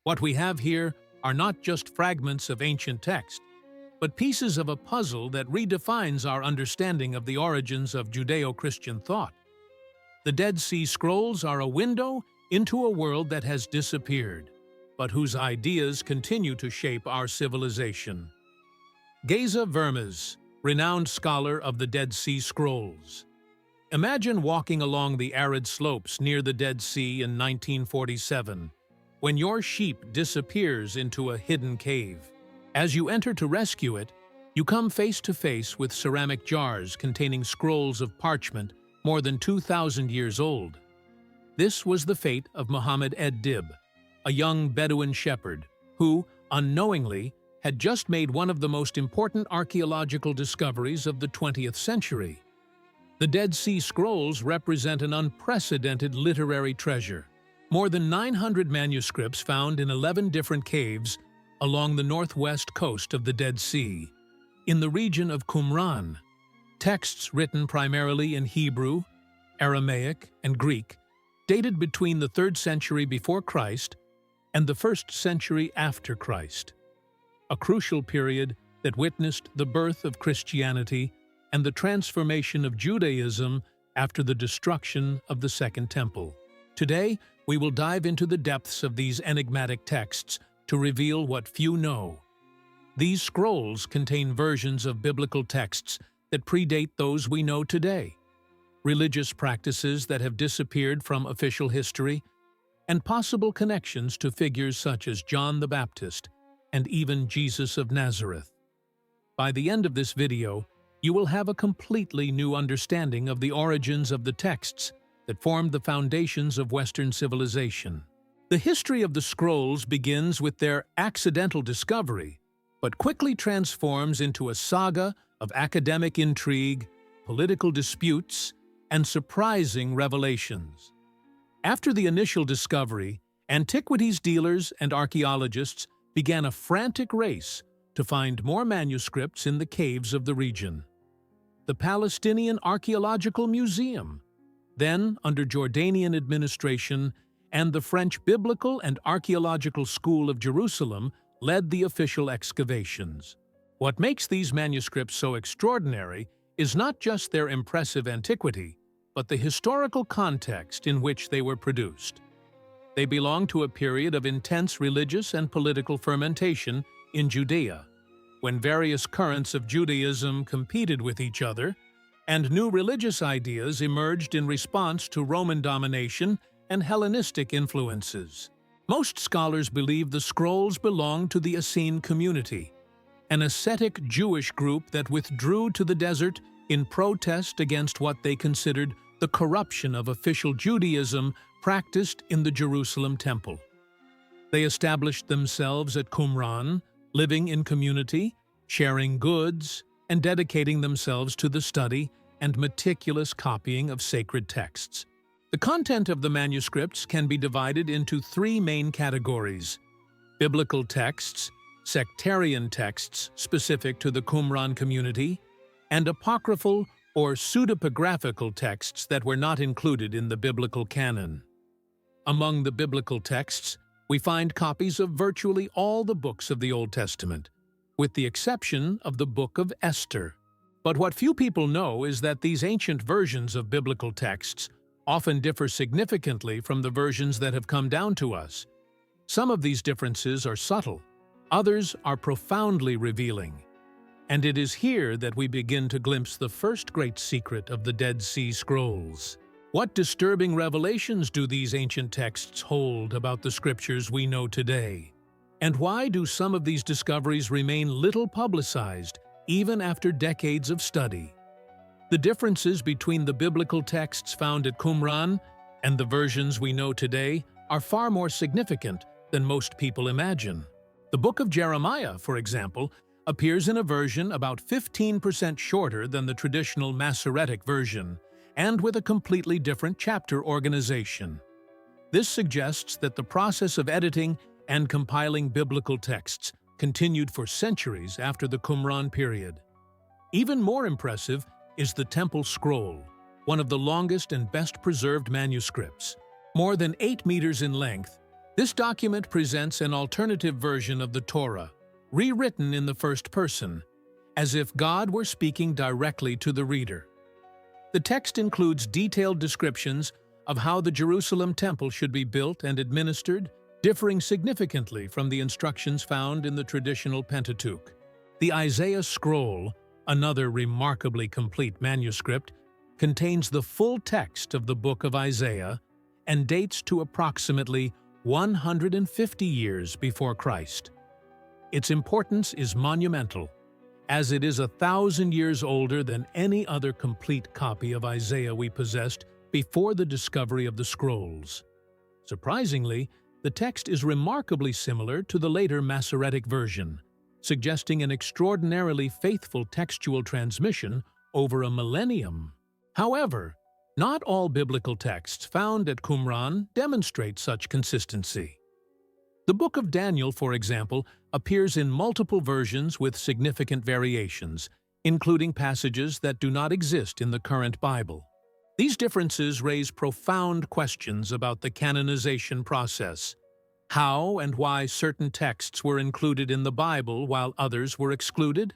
What we have here are not just fragments of ancient text, but pieces of a puzzle that redefines our understanding of the origins of Judeo-Christian thought. The Dead Sea Scrolls are a window into a world that has disappeared, but whose ideas continue to shape our civilization. Geza Vermes, renowned scholar of the Dead Sea Scrolls. Imagine walking along the arid slopes near the Dead Sea in 1947, when your sheep disappears into a hidden cave. As you enter to rescue it, you come face to face with ceramic jars containing scrolls of parchment more than 2,000 years old. This was the fate of Muhammad ed-Dib, a young Bedouin shepherd who, unknowingly, had just made one of the most important archaeological discoveries of the 20th century. The Dead Sea Scrolls represent an unprecedented literary treasure. More than 900 manuscripts found in 11 different caves along the northwest coast of the Dead Sea. In the region of Qumran, texts written primarily in Hebrew, Aramaic, and Greek, dated between the 3rd century before Christ and the 1st century after Christ, a crucial period that witnessed the birth of Christianity and the transformation of Judaism after the destruction of the Second Temple. Today, we will dive into the depths of these enigmatic texts to reveal what few know. These scrolls contain versions of biblical texts that predate those we know today, religious practices that have disappeared from official history, and possible connections to figures such as John the Baptist and even Jesus of Nazareth. By the end of this video, you will have a completely new understanding of the origins of the texts that formed the foundations of Western civilization. The history of the scrolls begins with their accidental discovery, but quickly transforms into a saga of academic intrigue, political disputes, and surprising revelations. After the initial discovery, antiquities dealers and archaeologists began a frantic race to find more manuscripts in the caves of the region. The Palestinian Archaeological Museum, then under Jordanian administration, and the French Biblical and Archaeological School of Jerusalem led the official excavations. What makes these manuscripts so extraordinary is not just their impressive antiquity, but the historical context in which they were produced. They belong to a period of intense religious and political fermentation in Judea, when various currents of Judaism competed with each other, and new religious ideas emerged in response to Roman domination and Hellenistic influences. Most scholars believe the scrolls belong to the Essene community, an ascetic Jewish group that withdrew to the desert in protest against what they considered the corruption of official Judaism practiced in the Jerusalem temple. They established themselves at Qumran, living in community, sharing goods, and dedicating themselves to the study and meticulous copying of sacred texts. The content of the manuscripts can be divided into 3 main categories: biblical texts, sectarian texts specific to the Qumran community, and apocryphal or pseudepigraphical texts that were not included in the biblical canon. Among the biblical texts, we find copies of virtually all the books of the Old Testament, with the exception of the Book of Esther. But what few people know is that these ancient versions of biblical texts often differ significantly from the versions that have come down to us. Some of these differences are subtle, others are profoundly revealing. And it is here that we begin to glimpse the first great secret of the Dead Sea Scrolls. What disturbing revelations do these ancient texts hold about the scriptures we know today? And why do some of these discoveries remain little publicized, even after decades of study? The differences between the biblical texts found at Qumran and the versions we know today are far more significant than most people imagine. The Book of Jeremiah, for example, appears in a version about 15% shorter than the traditional Masoretic version, and with a completely different chapter organization. This suggests that the process of editing and compiling biblical texts continued for centuries after the Qumran period. Even more impressive is the Temple Scroll, one of the longest and best preserved manuscripts. More than 8 meters in length, This document presents an alternative version of the Torah, rewritten in the first person, as if God were speaking directly to the reader. The text includes detailed descriptions of how the Jerusalem temple should be built and administered, differing significantly from the instructions found in the traditional Pentateuch. The Isaiah scroll, another remarkably complete manuscript, contains the full text of the book of Isaiah and dates to approximately 150 years before Christ. Its importance is monumental, as it is 1,000 years older than any other complete copy of Isaiah we possessed before the discovery of the scrolls. Surprisingly, the text is remarkably similar to the later Masoretic version, suggesting an extraordinarily faithful textual transmission over a millennium. However, not all biblical texts found at Qumran demonstrate such consistency. The Book of Daniel, for example, appears in multiple versions with significant variations, including passages that do not exist in the current Bible. These differences raise profound questions about the canonization process. How and why certain texts were included in the Bible while others were excluded?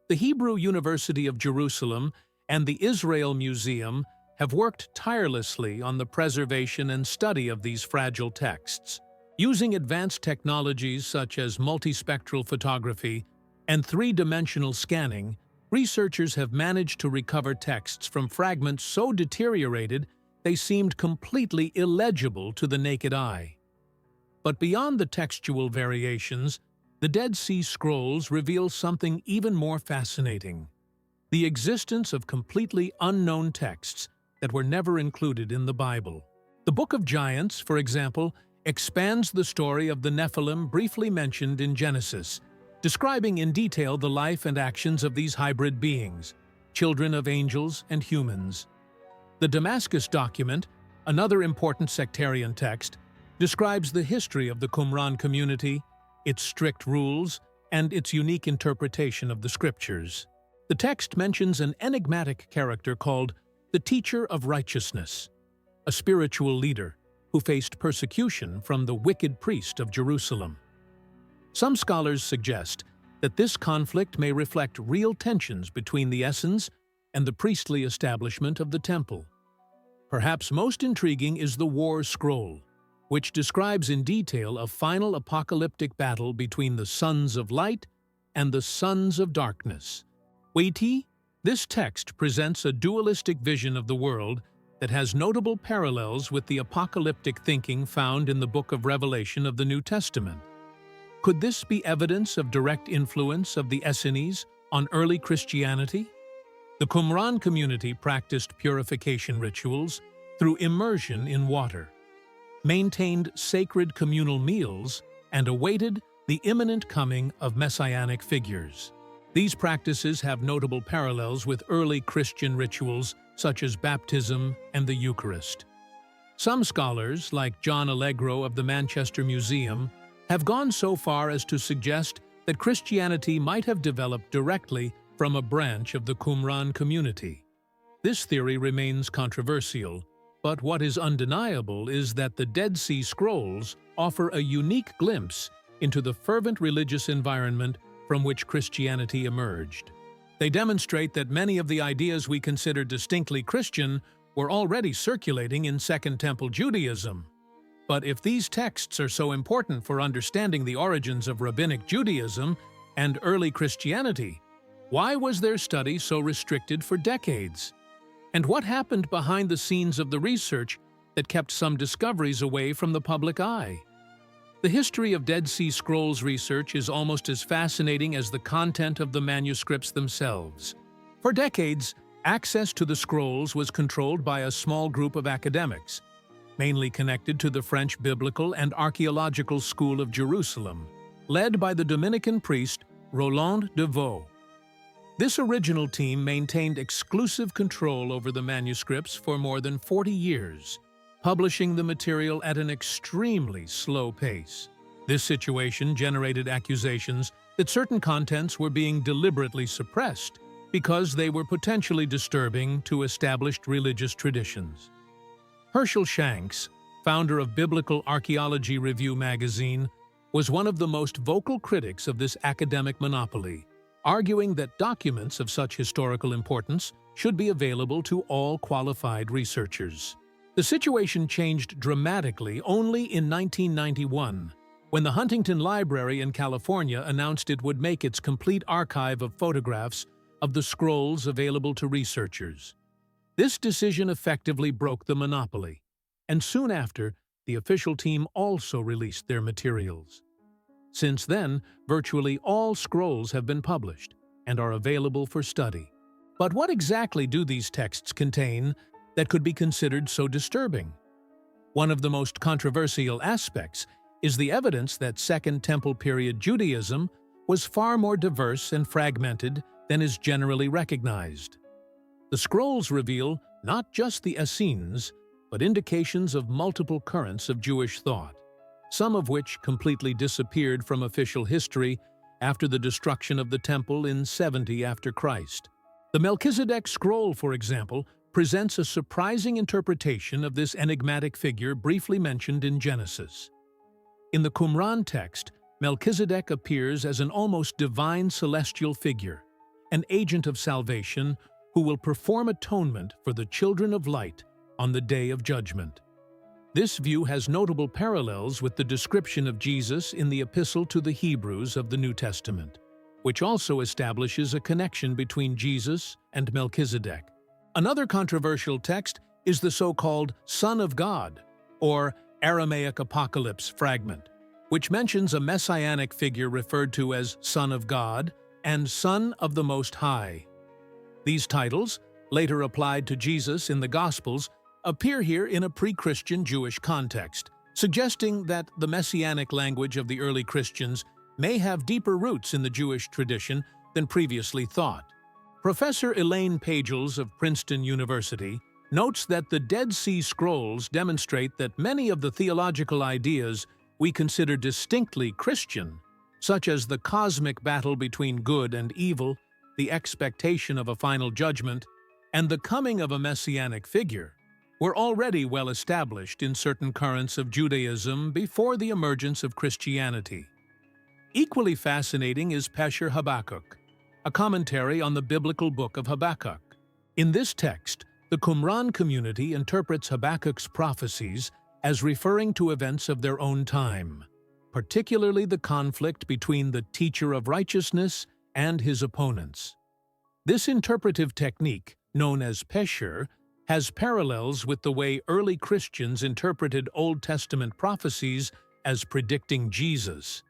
The Hebrew University of Jerusalem and the Israel Museum have worked tirelessly on the preservation and study of these fragile texts. Using advanced technologies such as multispectral photography and three-dimensional scanning, researchers have managed to recover texts from fragments so deteriorated they seemed completely illegible to the naked eye. But beyond the textual variations, the Dead Sea Scrolls reveal something even more fascinating: the existence of completely unknown texts that were never included in the Bible. The Book of Giants, for example, expands the story of the Nephilim briefly mentioned in Genesis, describing in detail the life and actions of these hybrid beings, children of angels and humans. The Damascus document, another important sectarian text, describes the history of the Qumran community, its strict rules, and its unique interpretation of the scriptures. The text mentions an enigmatic character called the Teacher of Righteousness, a spiritual leader who faced persecution from the wicked priest of Jerusalem. Some scholars suggest that this conflict may reflect real tensions between the essence and the priestly establishment of the temple. Perhaps most intriguing is the War Scroll, which describes in detail a final apocalyptic battle between the sons of light and the sons of darkness. Weighty, this text presents a dualistic vision of the world that has notable parallels with the apocalyptic thinking found in the Book of Revelation of the New Testament. Could this be evidence of direct influence of the Essenes on early Christianity? The Qumran community practiced purification rituals through immersion in water, maintained sacred communal meals, and awaited the imminent coming of messianic figures. These practices have notable parallels with early Christian rituals such as baptism and the Eucharist. Some scholars, like John Allegro of the Manchester Museum, have gone so far as to suggest that Christianity might have developed directly from a branch of the Qumran community. This theory remains controversial, but what is undeniable is that the Dead Sea Scrolls offer a unique glimpse into the fervent religious environment from which Christianity emerged. They demonstrate that many of the ideas we consider distinctly Christian were already circulating in Second Temple Judaism. But if these texts are so important for understanding the origins of Rabbinic Judaism and early Christianity, why was their study so restricted for decades? And what happened behind the scenes of the research that kept some discoveries away from the public eye? The history of Dead Sea Scrolls research is almost as fascinating as the content of the manuscripts themselves. For decades, access to the scrolls was controlled by a small group of academics, mainly connected to the French Biblical and Archaeological School of Jerusalem, led by the Dominican priest Roland de Vaux. This original team maintained exclusive control over the manuscripts for more than 40 years, publishing the material at an extremely slow pace. This situation generated accusations that certain contents were being deliberately suppressed because they were potentially disturbing to established religious traditions. Herschel Shanks, founder of Biblical Archaeology Review magazine, was one of the most vocal critics of this academic monopoly, arguing that documents of such historical importance should be available to all qualified researchers. The situation changed dramatically only in 1991, when the Huntington Library in California announced it would make its complete archive of photographs of the scrolls available to researchers. This decision effectively broke the monopoly, and soon after, the official team also released their materials. Since then, virtually all scrolls have been published and are available for study. But what exactly do these texts contain that could be considered so disturbing? One of the most controversial aspects is the evidence that Second Temple period Judaism was far more diverse and fragmented than is generally recognized. The scrolls reveal not just the Essenes, but indications of multiple currents of Jewish thought, some of which completely disappeared from official history after the destruction of the Temple in 70 after Christ. The Melchizedek scroll, for example, presents a surprising interpretation of this enigmatic figure briefly mentioned in Genesis. In the Qumran text, Melchizedek appears as an almost divine celestial figure, an agent of salvation who will perform atonement for the children of light on the Day of Judgment. This view has notable parallels with the description of Jesus in the Epistle to the Hebrews of the New Testament, which also establishes a connection between Jesus and Melchizedek. Another controversial text is the so-called Son of God, or Aramaic Apocalypse fragment, which mentions a messianic figure referred to as Son of God and Son of the Most High. These titles, later applied to Jesus in the Gospels, appear here in a pre-Christian Jewish context, suggesting that the messianic language of the early Christians may have deeper roots in the Jewish tradition than previously thought. Professor Elaine Pagels of Princeton University notes that the Dead Sea Scrolls demonstrate that many of the theological ideas we consider distinctly Christian, such as the cosmic battle between good and evil, the expectation of a final judgment, and the coming of a messianic figure, were already well established in certain currents of Judaism before the emergence of Christianity. Equally fascinating is Pesher Habakkuk, a commentary on the biblical book of Habakkuk. In this text, the Qumran community interprets Habakkuk's prophecies as referring to events of their own time, particularly the conflict between the teacher of righteousness and his opponents. This interpretive technique, known as Pesher, has parallels with the way early Christians interpreted Old Testament prophecies as predicting Jesus.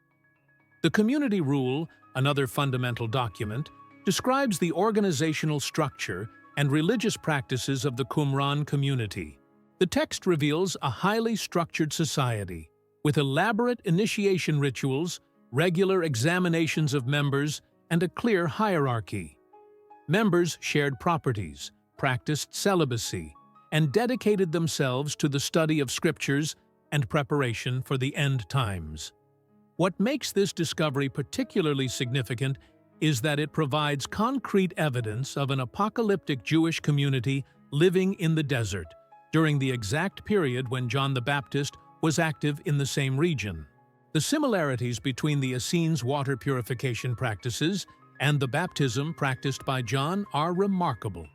The Community Rule, another fundamental document, describes the organizational structure and religious practices of the Qumran community. The text reveals a highly structured society, with elaborate initiation rituals, regular examinations of members, and a clear hierarchy. Members shared properties, practiced celibacy, and dedicated themselves to the study of scriptures and preparation for the end times. What makes this discovery particularly significant is that it provides concrete evidence of an apocalyptic Jewish community living in the desert during the exact period when John the Baptist was active in the same region. The similarities between the Essenes' water purification practices and the baptism practiced by John are remarkable,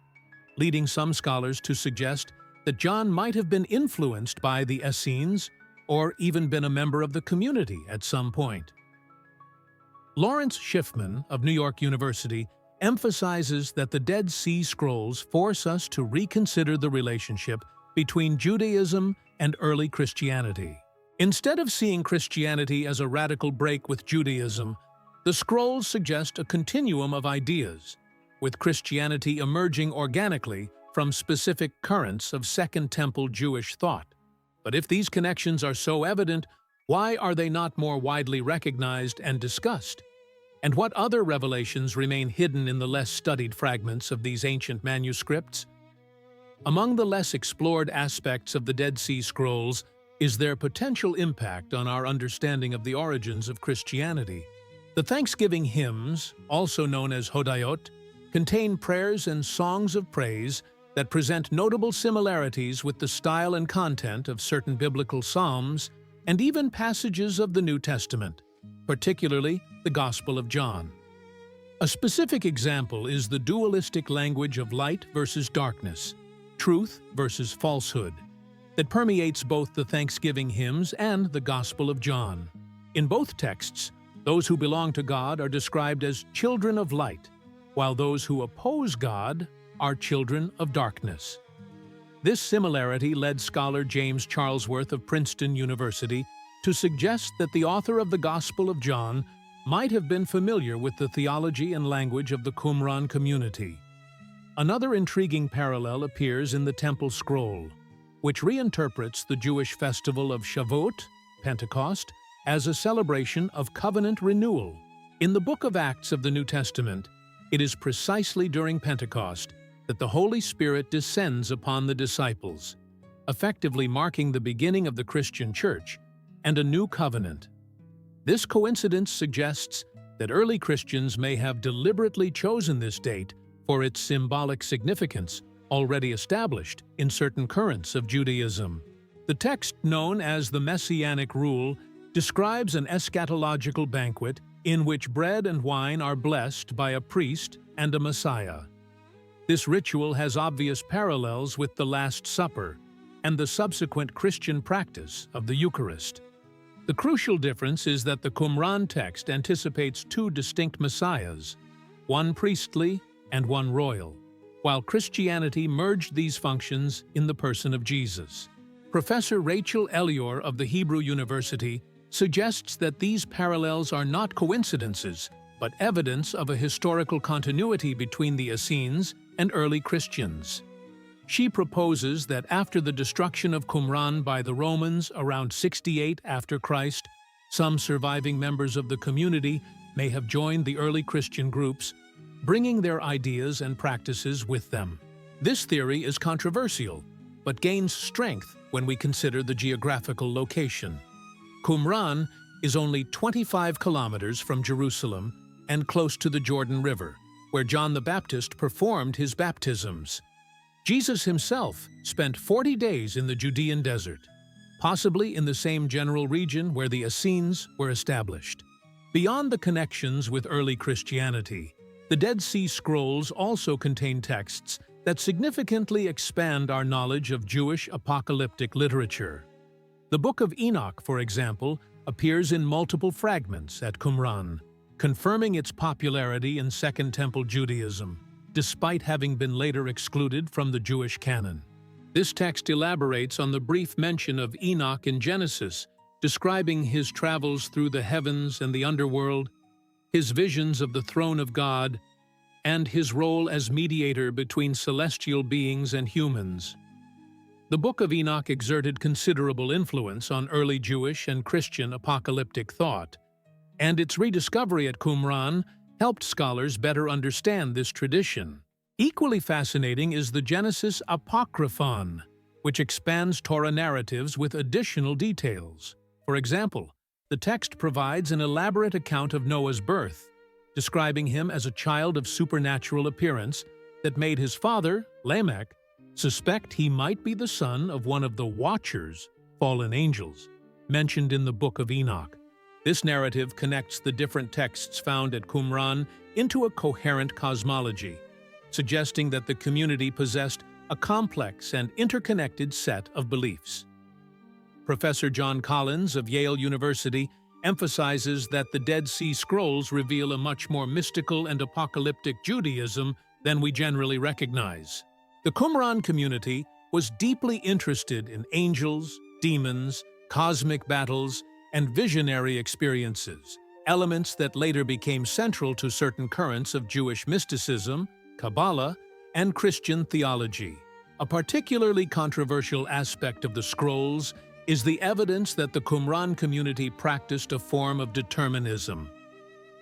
leading some scholars to suggest that John might have been influenced by the Essenes or even been a member of the community at some point. Lawrence Schiffman of New York University emphasizes that the Dead Sea Scrolls force us to reconsider the relationship between Judaism and early Christianity. Instead of seeing Christianity as a radical break with Judaism, the scrolls suggest a continuum of ideas, with Christianity emerging organically from specific currents of Second Temple Jewish thought. But if these connections are so evident, why are they not more widely recognized and discussed? And what other revelations remain hidden in the less studied fragments of these ancient manuscripts? Among the less explored aspects of the Dead Sea Scrolls is their potential impact on our understanding of the origins of Christianity. The Thanksgiving hymns, also known as Hodayot, contain prayers and songs of praise that present notable similarities with the style and content of certain biblical psalms and even passages of the New Testament, particularly the Gospel of John. A specific example is the dualistic language of light versus darkness, truth versus falsehood, that permeates both the Thanksgiving hymns and the Gospel of John. In both texts, those who belong to God are described as children of light, while those who oppose God are children of darkness. This similarity led scholar James Charlesworth of Princeton University to suggest that the author of the Gospel of John might have been familiar with the theology and language of the Qumran community. Another intriguing parallel appears in the Temple Scroll, which reinterprets the Jewish festival of Shavuot, Pentecost, as a celebration of covenant renewal. In the book of Acts of the New Testament, it is precisely during Pentecost that the Holy Spirit descends upon the disciples, effectively marking the beginning of the Christian Church and a new covenant. This coincidence suggests that early Christians may have deliberately chosen this date for its symbolic significance, already established in certain currents of Judaism. The text known as the Messianic Rule describes an eschatological banquet in which bread and wine are blessed by a priest and a Messiah. This ritual has obvious parallels with the Last Supper and the subsequent Christian practice of the Eucharist. The crucial difference is that the Qumran text anticipates two distinct messiahs, one priestly and one royal, while Christianity merged these functions in the person of Jesus. Professor Rachel Elior of the Hebrew University suggests that these parallels are not coincidences, but evidence of a historical continuity between the Essenes and early Christians. She proposes that after the destruction of Qumran by the Romans around 68 after Christ, some surviving members of the community may have joined the early Christian groups, bringing their ideas and practices with them. This theory is controversial, but gains strength when we consider the geographical location. Qumran is only 25 kilometers from Jerusalem and close to the Jordan River, where John the Baptist performed his baptisms. Jesus himself spent 40 days in the Judean desert, possibly in the same general region where the Essenes were established. Beyond the connections with early Christianity, the Dead Sea Scrolls also contain texts that significantly expand our knowledge of Jewish apocalyptic literature. The Book of Enoch, for example, appears in multiple fragments at Qumran, confirming its popularity in Second Temple Judaism, despite having been later excluded from the Jewish canon. This text elaborates on the brief mention of Enoch in Genesis, describing his travels through the heavens and the underworld, his visions of the throne of God, and his role as mediator between celestial beings and humans. The Book of Enoch exerted considerable influence on early Jewish and Christian apocalyptic thought, and its rediscovery at Qumran helped scholars better understand this tradition. Equally fascinating is the Genesis Apocryphon, which expands Torah narratives with additional details. For example, the text provides an elaborate account of Noah's birth, describing him as a child of supernatural appearance that made his father, Lamech, suspect he might be the son of one of the Watchers, fallen angels, mentioned in the Book of Enoch. This narrative connects the different texts found at Qumran into a coherent cosmology, suggesting that the community possessed a complex and interconnected set of beliefs. Professor John Collins of Yale University emphasizes that the Dead Sea Scrolls reveal a much more mystical and apocalyptic Judaism than we generally recognize. The Qumran community was deeply interested in angels, demons, cosmic battles, and visionary experiences, elements that later became central to certain currents of Jewish mysticism, Kabbalah, and Christian theology. A particularly controversial aspect of the scrolls is the evidence that the Qumran community practiced a form of determinism,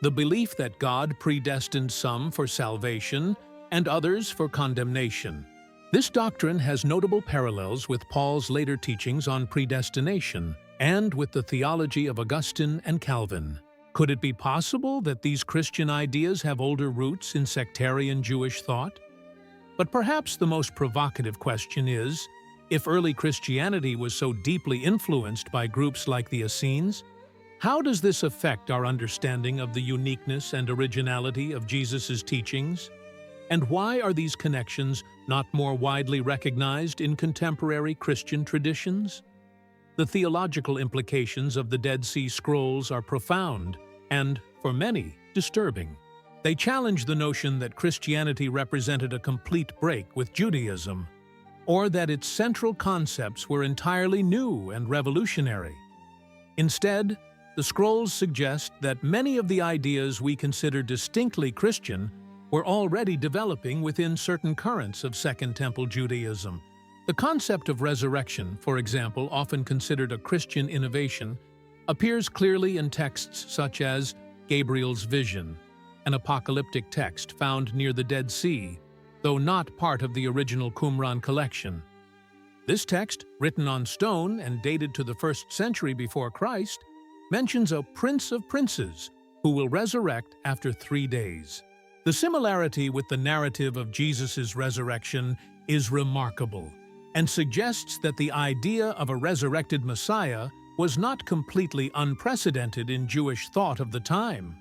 the belief that God predestined some for salvation and others for condemnation. This doctrine has notable parallels with Paul's later teachings on predestination and with the theology of Augustine and Calvin. Could it be possible that these Christian ideas have older roots in sectarian Jewish thought? But perhaps the most provocative question is, if early Christianity was so deeply influenced by groups like the Essenes, how does this affect our understanding of the uniqueness and originality of Jesus' teachings? And why are these connections not more widely recognized in contemporary Christian traditions? The theological implications of the Dead Sea Scrolls are profound and, for many, disturbing. They challenge the notion that Christianity represented a complete break with Judaism, or that its central concepts were entirely new and revolutionary. Instead, the scrolls suggest that many of the ideas we consider distinctly Christian were already developing within certain currents of Second Temple Judaism. The concept of resurrection, for example, often considered a Christian innovation, appears clearly in texts such as Gabriel's vision, an apocalyptic text found near the Dead Sea, though not part of the original Qumran collection. This text, written on stone and dated to the 1st century before Christ, mentions a prince of princes who will resurrect after 3 days. The similarity with the narrative of Jesus' resurrection is remarkable and suggests that the idea of a resurrected Messiah was not completely unprecedented in Jewish thought of the time.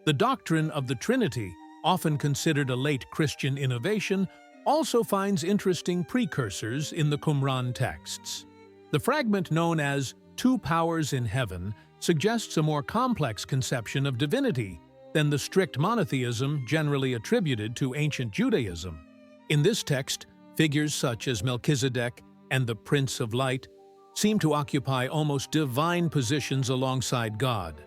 The doctrine of the Trinity, often considered a late Christian innovation, also finds interesting precursors in the Qumran texts. The fragment known as Two Powers in Heaven suggests a more complex conception of divinity than the strict monotheism generally attributed to ancient Judaism. In this text, figures such as Melchizedek and the Prince of Light seem to occupy almost divine positions alongside God,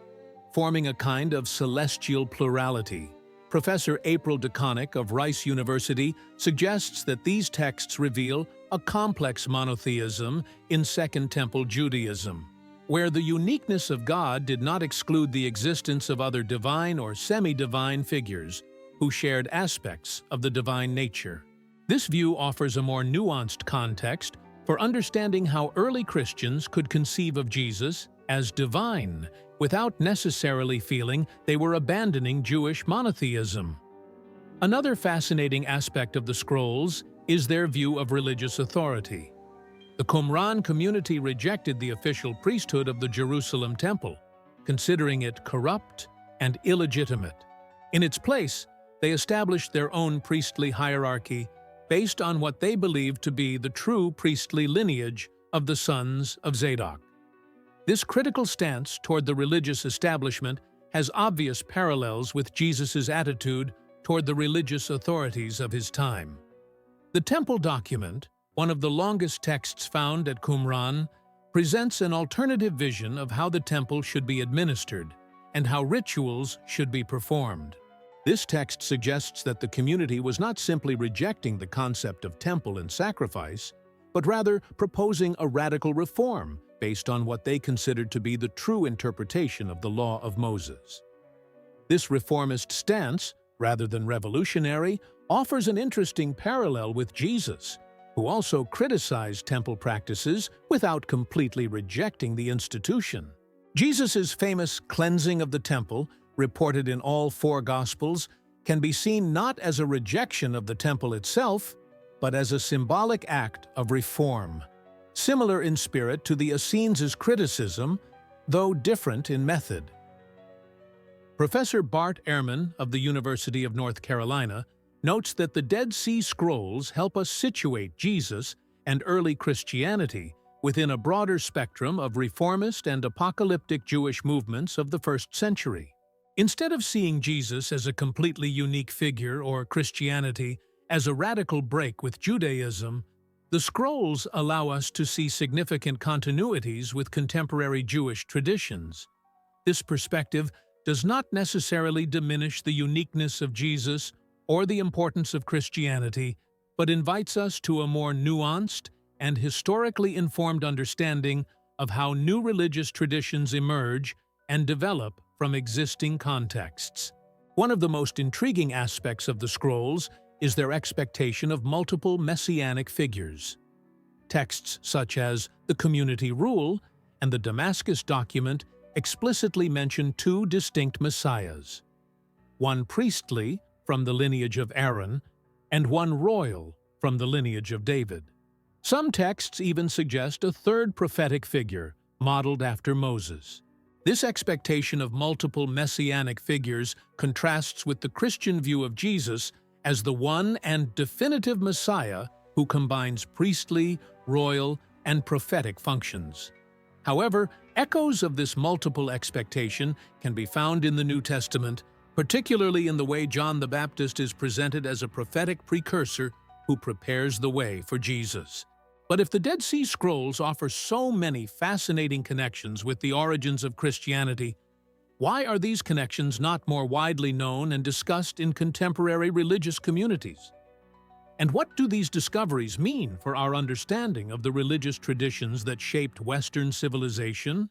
forming a kind of celestial plurality. Professor April DeConnick of Rice University suggests that these texts reveal a complex monotheism in Second Temple Judaism, where the uniqueness of God did not exclude the existence of other divine or semi-divine figures who shared aspects of the divine nature. This view offers a more nuanced context for understanding how early Christians could conceive of Jesus as divine without necessarily feeling they were abandoning Jewish monotheism. Another fascinating aspect of the scrolls is their view of religious authority. The Qumran community rejected the official priesthood of the Jerusalem temple, considering it corrupt and illegitimate. In its place, they established their own priestly hierarchy based on what they believed to be the true priestly lineage of the sons of Zadok. This critical stance toward the religious establishment has obvious parallels with Jesus' attitude toward the religious authorities of his time. The temple document, one of the longest texts found at Qumran, presents an alternative vision of how the temple should be administered and how rituals should be performed. This text suggests that the community was not simply rejecting the concept of temple and sacrifice, but rather proposing a radical reform based on what they considered to be the true interpretation of the law of Moses. This reformist stance, rather than revolutionary, offers an interesting parallel with Jesus, who also criticized temple practices without completely rejecting the institution. Jesus' famous cleansing of the temple, reported in all 4 Gospels, can be seen not as a rejection of the temple itself, but as a symbolic act of reform, similar in spirit to the Essenes' criticism, though different in method. Professor Bart Ehrman of the University of North Carolina notes that the Dead Sea Scrolls help us situate Jesus and early Christianity within a broader spectrum of reformist and apocalyptic Jewish movements of the 1st century. Instead of seeing Jesus as a completely unique figure or Christianity as a radical break with Judaism, the scrolls allow us to see significant continuities with contemporary Jewish traditions. This perspective does not necessarily diminish the uniqueness of Jesus or the importance of Christianity, but invites us to a more nuanced and historically informed understanding of how new religious traditions emerge and develop from existing contexts. One of the most intriguing aspects of the scrolls is their expectation of multiple messianic figures. Texts such as the Community Rule and the Damascus document explicitly mention 2 distinct messiahs, one priestly, from the lineage of Aaron, and one royal from the lineage of David. Some texts even suggest a third prophetic figure, modeled after Moses. This expectation of multiple messianic figures contrasts with the Christian view of Jesus as the one and definitive Messiah who combines priestly, royal, and prophetic functions. However, echoes of this multiple expectation can be found in the New Testament, particularly in the way John the Baptist is presented as a prophetic precursor who prepares the way for Jesus. But if the Dead Sea Scrolls offer so many fascinating connections with the origins of Christianity, why are these connections not more widely known and discussed in contemporary religious communities? And what do these discoveries mean for our understanding of the religious traditions that shaped Western civilization?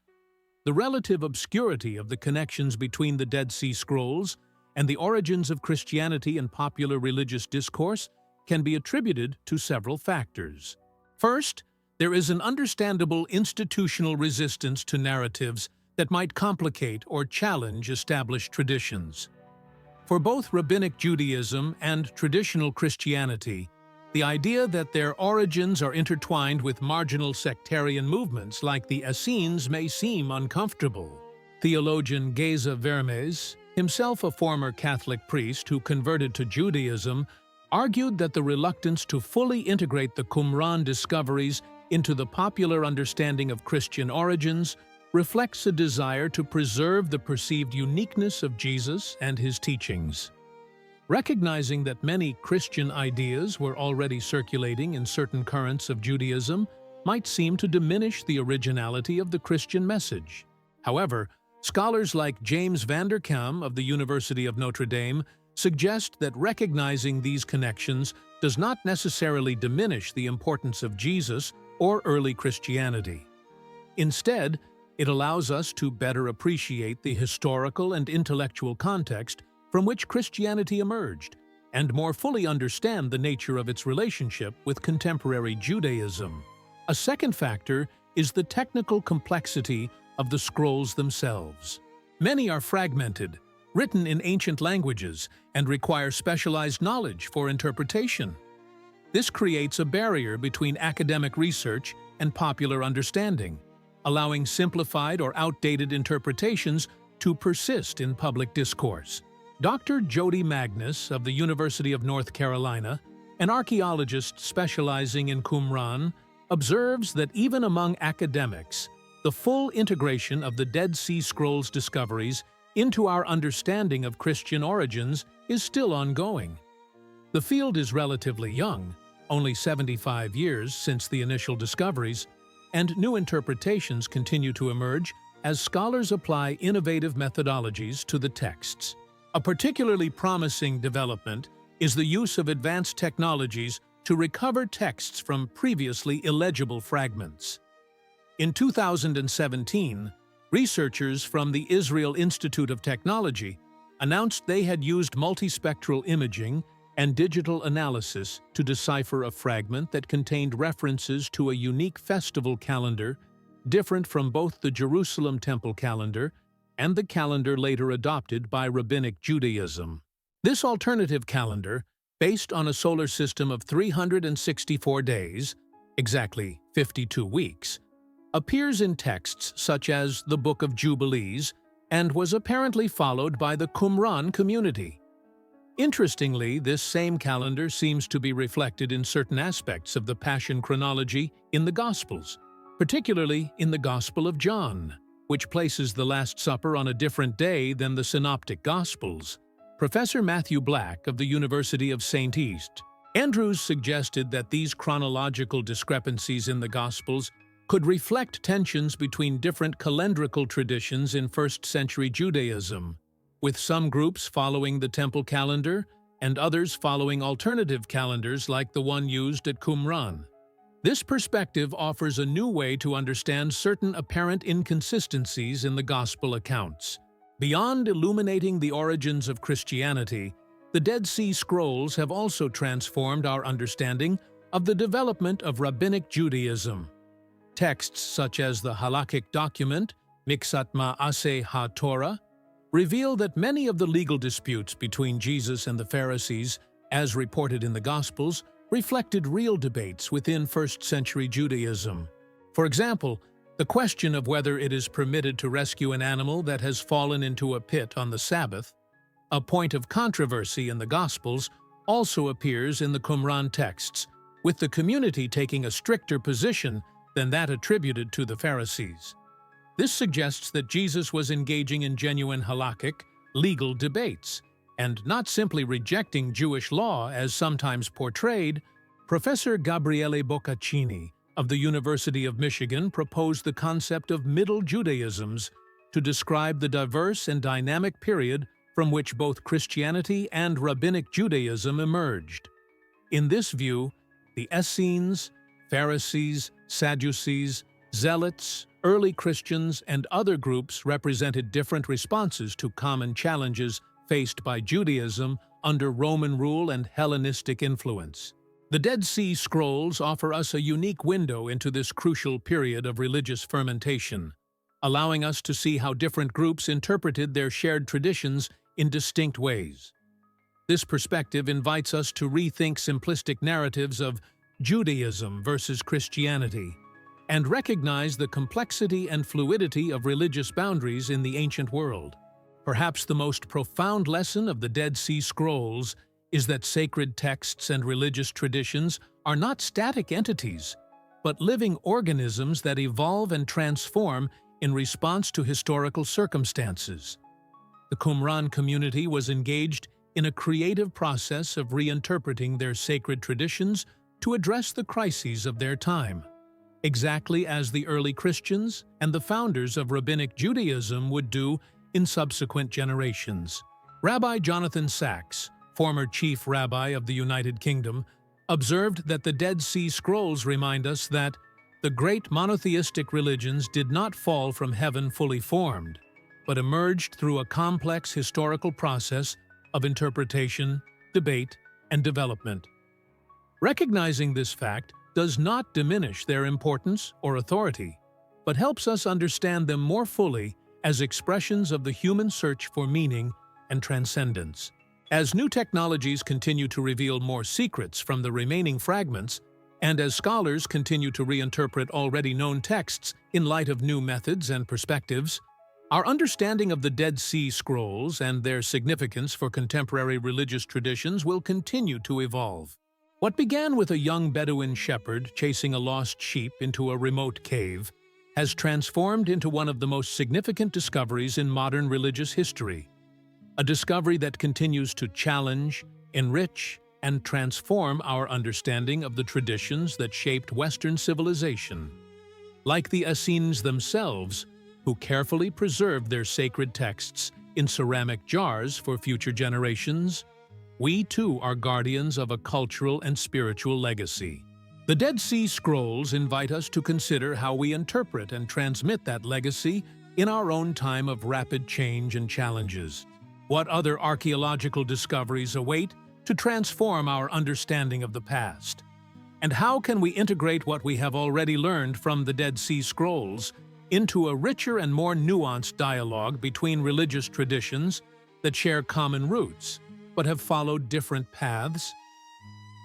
The relative obscurity of the connections between the Dead Sea Scrolls and the origins of Christianity in popular religious discourse can be attributed to several factors. First, there is an understandable institutional resistance to narratives that might complicate or challenge established traditions. For both Rabbinic Judaism and traditional Christianity, the idea that their origins are intertwined with marginal sectarian movements like the Essenes may seem uncomfortable. Theologian Geza Vermes, himself a former Catholic priest who converted to Judaism, argued that the reluctance to fully integrate the Qumran discoveries into the popular understanding of Christian origins reflects a desire to preserve the perceived uniqueness of Jesus and his teachings. Recognizing that many Christian ideas were already circulating in certain currents of Judaism might seem to diminish the originality of the Christian message. However, scholars like James van der Kam of the University of Notre Dame suggest that recognizing these connections does not necessarily diminish the importance of Jesus or early Christianity. Instead, it allows us to better appreciate the historical and intellectual context from which Christianity emerged, and more fully understand the nature of its relationship with contemporary Judaism. A second factor is the technical complexity of the scrolls themselves. Many are fragmented, written in ancient languages, and require specialized knowledge for interpretation. This creates a barrier between academic research and popular understanding, allowing simplified or outdated interpretations to persist in public discourse. Dr. Jody Magnus of the University of North Carolina, an archaeologist specializing in Qumran, observes that even among academics, the full integration of the Dead Sea Scrolls discoveries into our understanding of Christian origins is still ongoing. The field is relatively young, only 75 years since the initial discoveries, and new interpretations continue to emerge as scholars apply innovative methodologies to the texts. A particularly promising development is the use of advanced technologies to recover texts from previously illegible fragments. In 2017, researchers from the Israel Institute of Technology announced they had used multispectral imaging and digital analysis to decipher a fragment that contained references to a unique festival calendar different from both the Jerusalem temple calendar and the calendar later adopted by Rabbinic Judaism. This alternative calendar, based on a solar system of 364 days, exactly 52 weeks, appears in texts such as the Book of Jubilees and was apparently followed by the Qumran community. Interestingly, this same calendar seems to be reflected in certain aspects of the Passion chronology in the Gospels, particularly in the Gospel of John, which places the Last Supper on a different day than the Synoptic Gospels. Professor Matthew Black of the University of St. East Andrews suggested that these chronological discrepancies in the Gospels could reflect tensions between different calendrical traditions in first-century Judaism, with some groups following the temple calendar and others following alternative calendars like the one used at Qumran. This perspective offers a new way to understand certain apparent inconsistencies in the Gospel accounts. Beyond illuminating the origins of Christianity, the Dead Sea Scrolls have also transformed our understanding of the development of Rabbinic Judaism. Texts such as the halakhic document, Miksat Ma'aseh HaTorah, reveal that many of the legal disputes between Jesus and the Pharisees as reported in the Gospels, reflected real debates within first-century Judaism. For example, the question of whether it is permitted to rescue an animal that has fallen into a pit on the Sabbath, a point of controversy in the Gospels, also appears in the Qumran texts, with the community taking a stricter position than that attributed to the Pharisees. This suggests that Jesus was engaging in genuine halakhic, legal debates, and not simply rejecting Jewish law as sometimes portrayed. Professor Gabriele Boccaccini of the University of Michigan proposed the concept of Middle Judaisms to describe the diverse and dynamic period from which both Christianity and Rabbinic Judaism emerged. In this view, the Essenes, Pharisees, Sadducees, Zealots, early Christians, and other groups represented different responses to common challenges faced by Judaism under Roman rule and Hellenistic influence. The Dead Sea Scrolls offer us a unique window into this crucial period of religious fermentation, allowing us to see how different groups interpreted their shared traditions in distinct ways. This perspective invites us to rethink simplistic narratives of Judaism versus Christianity, and recognize the complexity and fluidity of religious boundaries in the ancient world. Perhaps the most profound lesson of the Dead Sea Scrolls is that sacred texts and religious traditions are not static entities, but living organisms that evolve and transform in response to historical circumstances. The Qumran community was engaged in a creative process of reinterpreting their sacred traditions to address the crises of their time, exactly as the early Christians and the founders of Rabbinic Judaism would do in subsequent generations. Rabbi Jonathan Sacks, former chief rabbi of the United Kingdom, observed that the Dead Sea Scrolls remind us that the great monotheistic religions did not fall from heaven fully formed, but emerged through a complex historical process of interpretation, debate, and development. Recognizing this fact does not diminish their importance or authority, but helps us understand them more fully as expressions of the human search for meaning and transcendence. As new technologies continue to reveal more secrets from the remaining fragments, and as scholars continue to reinterpret already known texts in light of new methods and perspectives, our understanding of the Dead Sea Scrolls and their significance for contemporary religious traditions will continue to evolve. What began with a young Bedouin shepherd chasing a lost sheep into a remote cave has transformed into one of the most significant discoveries in modern religious history, a discovery that continues to challenge, enrich, and transform our understanding of the traditions that shaped Western civilization. Like the Essenes themselves, who carefully preserved their sacred texts in ceramic jars for future generations, we too are guardians of a cultural and spiritual legacy. The Dead Sea Scrolls invite us to consider how we interpret and transmit that legacy in our own time of rapid change and challenges. What other archaeological discoveries await to transform our understanding of the past? And how can we integrate what we have already learned from the Dead Sea Scrolls into a richer and more nuanced dialogue between religious traditions that share common roots, but have followed different paths?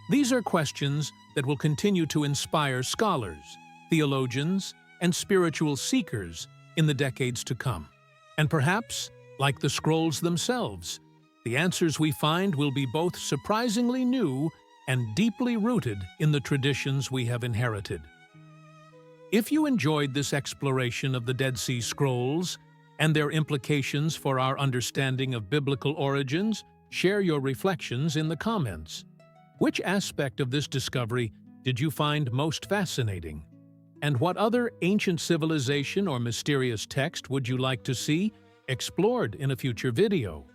These are questions that will continue to inspire scholars, theologians, and spiritual seekers in the decades to come. And perhaps, like the scrolls themselves, the answers we find will be both surprisingly new and deeply rooted in the traditions we have inherited. If you enjoyed this exploration of the Dead Sea Scrolls and their implications for our understanding of biblical origins, share your reflections in the comments. Which aspect of this discovery did you find most fascinating? And what other ancient civilization or mysterious text would you like to see explored in a future video?